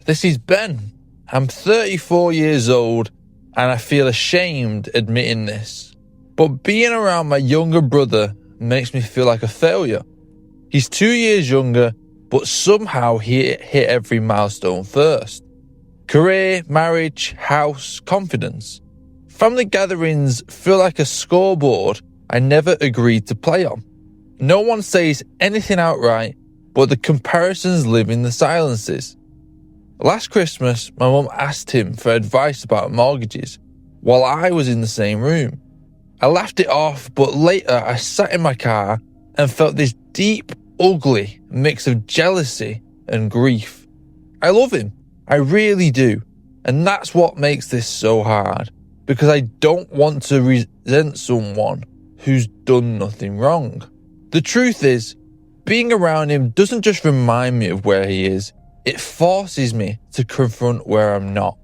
This is Ben. I'm 34 years old and I feel ashamed admitting this. But being around my younger brother makes me feel like a failure. He's 2 years younger, but somehow he hit every milestone first. Career, marriage, house, confidence. Family gatherings feel like a scoreboard I never agreed to play on. No one says anything outright, but the comparisons live in the silences. Last Christmas, my mum asked him for advice about mortgages while I was in the same room. I laughed it off, but later I sat in my car and felt this deep, ugly mix of jealousy and grief. I love him. I really do. And that's what makes this so hard, because I don't want to resent someone who's done nothing wrong. The truth is, being around him doesn't just remind me of where he is, it forces me to confront where I'm not.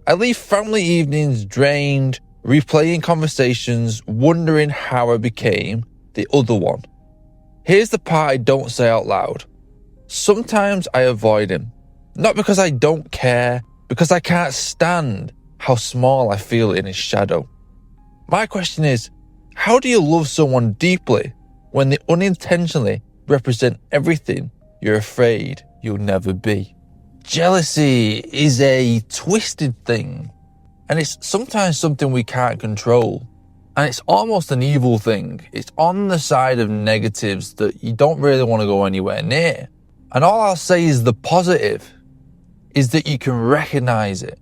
I leave family evenings drained, replaying conversations, wondering how I became the other one. Here's the part I don't say out loud. Sometimes I avoid him. Not because I don't care, because I can't stand how small I feel in his shadow. My question is, how do you love someone deeply when they unintentionally represent everything you're afraid you'll never be? Jealousy is a twisted thing, and it's sometimes something we can't control. And it's almost an evil thing. It's on the side of negatives that you don't really want to go anywhere near. And all I'll say is the positive is that you can recognize it.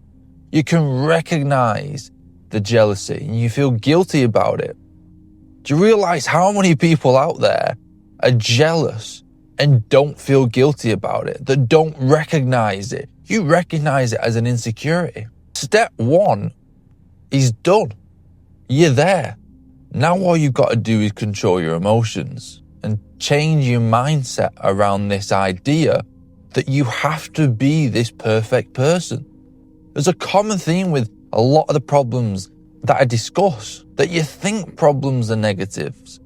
You can recognize the jealousy and you feel guilty about it. Do you realize how many people out there are jealous and don't feel guilty about it, that don't recognize it? You recognize it as an insecurity. Step one is done. You're there. Now all you've got to do is control your emotions and change your mindset around this idea that you have to be this perfect person. There's a common theme with a lot of the problems that I discuss, that you think problems are negatives,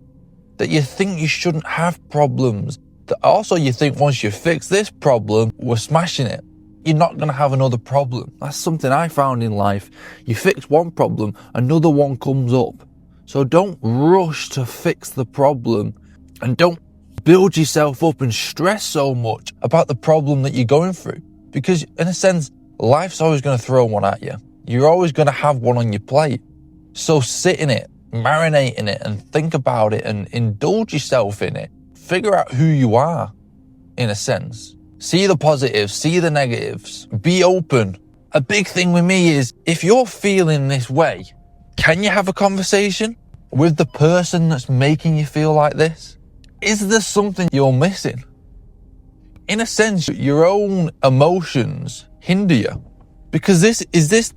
that you think you shouldn't have problems, that also you think once you fix this problem, we're smashing it. You're not going to have another problem. That's something I found in life. You fix one problem, another one comes up. So don't rush to fix the problem and don't build yourself up and stress so much about the problem that you're going through. Because in a sense, life's always going to throw one at you. You're always going to have one on your plate. So sit in it, marinate in it, and think about it and indulge yourself in it. Figure out who you are, in a sense. See the positives, see the negatives, be open. A big thing with me is, if you're feeling this way, can you have a conversation with the person that's making you feel like this? Is there something you're missing? In a sense, your own emotions hinder you. Because is this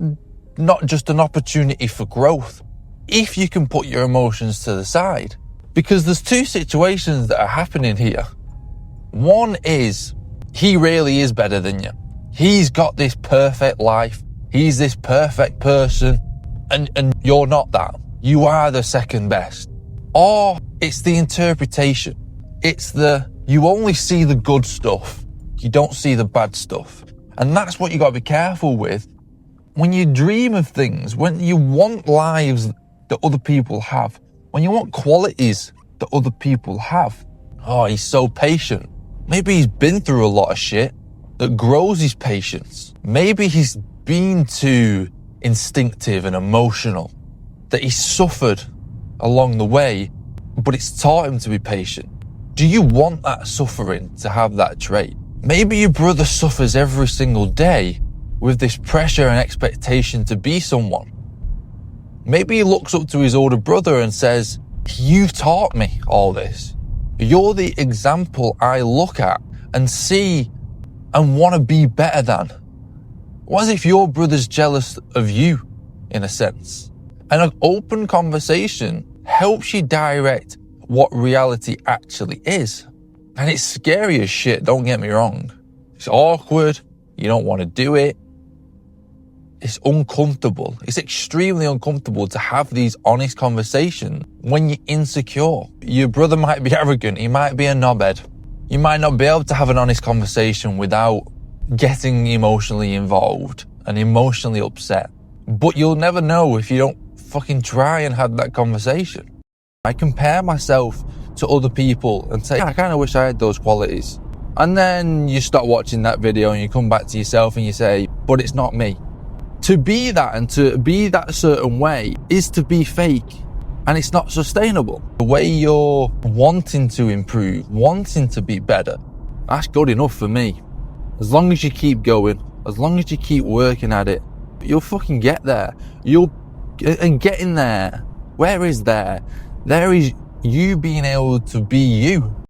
not just an opportunity for growth? If you can put your emotions to the side. Because there's two situations that are happening here. One is, he really is better than you. He's got this perfect life. He's this perfect person. And you're not that. You are the second best. Or it's the interpretation. It's you only see the good stuff. You don't see the bad stuff. And that's what you got to be careful with. When you dream of things, when you want lives that other people have, when you want qualities that other people have. Oh, he's so patient. Maybe he's been through a lot of shit that grows his patience. Maybe he's been too instinctive and emotional, that he suffered along the way, but it's taught him to be patient. Do you want that suffering to have that trait? Maybe your brother suffers every single day with this pressure and expectation to be someone. Maybe he looks up to his older brother and says, "You've taught me all this. You're the example I look at and see and want to be better than." What if your brother's jealous of you, in a sense? And an open conversation helps you direct what reality actually is. And it's scary as shit, don't get me wrong. It's awkward, you don't want to do it. It's uncomfortable. It's extremely uncomfortable to have these honest conversations when you're insecure. Your brother might be arrogant, he might be a knobhead. You might not be able to have an honest conversation without getting emotionally involved and emotionally upset. But you'll never know if you don't fucking try and have that conversation. I compare myself to other people and say, I kind of wish I had those qualities. And then you start watching that video and you come back to yourself and you say, but it's not me. To be that and to be that certain way is to be fake, and it's not sustainable. The way you're wanting to improve, wanting to be better, that's good enough for me. As long as you keep going, as long as you keep working at it, you'll fucking get there. And getting there, where is there? There is you being able to be you.